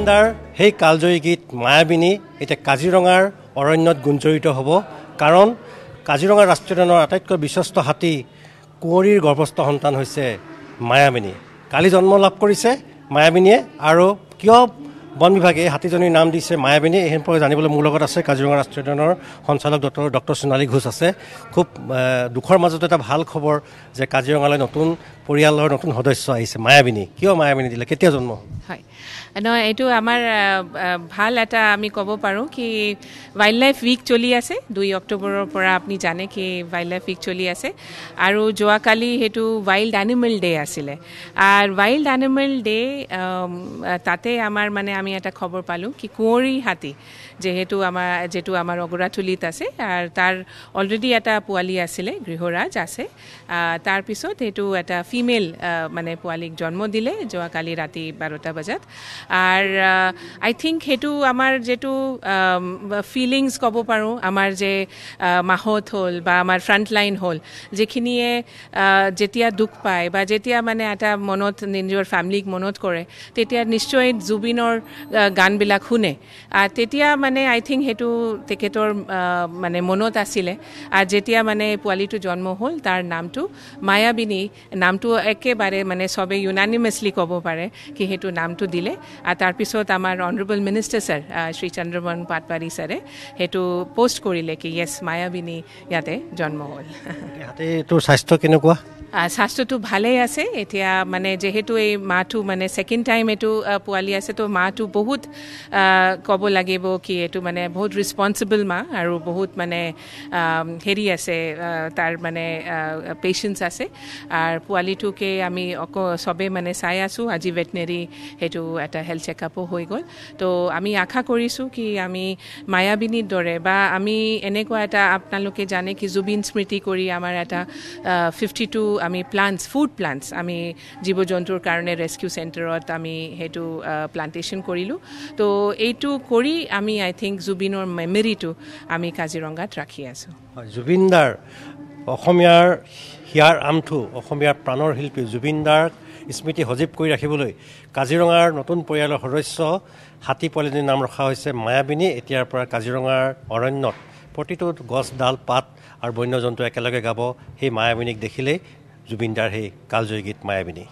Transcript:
জুবিনদাৰ সেই কালজয়ী গীত মায়াবিনী এতিয়া কাজিৰঙাৰ অৰণ্যত গুঞ্জৰিত হ'ব কাৰণ কাজিৰঙা ৰাষ্ট্ৰীয় উদ্যানৰ আটাইতকৈ বিশ্বস্ত হাতী কুঁৱৰীৰ গৰ্ভস্থ সন্তান হৈছে মায়াবিনী। কালি জন্ম লাভ কৰিছে মায়াবিনীয়ে আৰু কিয় বন বিভাগে হাতীজনীৰ নাম দিছে মায়াবিনী এই সম্পৰ্কে জানিবলৈ মোৰ লগত আছে কাজিৰঙা ৰাষ্ট্ৰীয় উদ্যানৰ সঞ্চালক ডক্টৰ সোণালী ঘোষ আছে। খুব দুখৰ মাজত এটা ভাল খবৰ যে কাজিৰঙালৈ নতুন পৰিয়ালৰ নতুন সদস্য আহিছে মায়াবিনী। কিয় মায়াবিনী দিলে, কেতিয়া জন্ম? হয় নহয়, এইটো আমাৰ ভাল এটা আমি ক'ব পাৰোঁ কি ৱাইল্ড লাইফ উইক চলি আছে 2 অক্টোবৰৰ পৰা। আপুনি জানে কি ৱাইল্ড লাইফ উইক চলি আছে আৰু যোৱাকালি সেইটো ৱাইল্ড এনিমেল ডে আছিলে। আৰু ৱাইল্ড এনিমেল ডে তাতে আমাৰ মানে আমি এটা খবৰ পালোঁ কি কুঁৱৰী হাতী যিটো আমাৰ অগৰাথুলিত আছে আৰু তাৰ অলৰেডি এটা পোৱালি আছিলে, গৃহৰাজ আছে। তাৰপিছত সেইটো এটা ফিমেল মানে পোৱালিক জন্ম দিলে যোৱাকালি ৰাতি 12টা বজাত। আৰু আই থিংক সেইটো আমাৰ যিটো ফিলিংছ ক'ব পাৰোঁ আমাৰ যে মাহত হ'ল বা আমাৰ ফ্ৰণ্ট লাইন হ'ল যিখিনিয়ে যেতিয়া দুখ পায় বা যেতিয়া মানে এটা মনত নিজৰ ফেমিলিক মনত কৰে তেতিয়া নিশ্চয় জুবিনৰ গানবিলাক শুনে। তেতিয়া মানে আই থিংক সেইটো তেখেতৰ মানে মনত আছিলে। আৰু যেতিয়া মানে পোৱালিটো জন্ম হ'ল তাৰ নামটো মায়াবিনী, নামটো একেবাৰে মানে চবে ইউনানিমাছলি ক'ব পাৰে কি সেইটো নামটো দিলে। আৰু তাৰপিছত আমাৰ honourable minister sir Shri Chandramohan Patowary ছাৰে সেইটো পোষ্ট কৰিলে কি য়েছ মায়াবিনী ইয়াতে জন্ম হ'ল। হাতীটোৰ স্বাস্থ্য কেনেকুৱা? স্বাস্থ্যটো ভালেই আছে এতিয়া, মানে যিহেতু এই মাহটো মানে ছেকেণ্ড টাইম এইটো পোৱালি আছে তো মাহটো বহুত ক'ব লাগিব কি এইটো মানে বহুত ৰিছপনচিবল মা আৰু বহুত মানে হেৰি আছে তাৰ মানে পেচেঞ্চ আছে। আৰু পোৱালিটোকে আমি চবে মানে চাই আছোঁ। আজি ভেটেনেৰী সেইটো এটা হেল্থ চেকআপো হৈ গ'ল। তো আমি আশা কৰিছোঁ কি আমি মায়াবিনীৰ দৰে বা আমি এনেকুৱা এটা আপোনালোকে জানে কি জুবিন স্মৃতি কৰি আমাৰ এটা 52 আমি ফুড প্লান্টছ আমি জীৱ জন্তুৰ কাৰণে ৰেস্কিউ চেণ্টাৰত আমি সেইটো প্লান্টেশ্যন কৰিলোঁ। তো এইটো কৰি আমি আই থিংক জুবিনৰ মেমৰিটো আমি কাজিৰঙাত ৰাখি আছোঁ। জুবিনদাৰ অসমীয়াৰ হিয়াৰ আমঠু, অসমীয়াৰ প্ৰাণৰ শিল্পী জুবিনদাৰ স্মৃতি সজীৱ কৰি ৰাখিবলৈ কাজিৰঙাৰ নতুন পৰিয়ালৰ সদস্য হাতী পোৱালিজনীৰ নাম ৰখা হৈছে মায়াবিনী। এতিয়াৰ পৰা কাজিৰঙাৰ অৰণ্যত প্ৰতিটো গছ ডাল পাত আৰু বন্যজন্তু একেলগে গাব সেই মায়াবিনীক দেখিলেই জুবিনদাৰ সেই কালজয়ী গীত মায়াবিনী।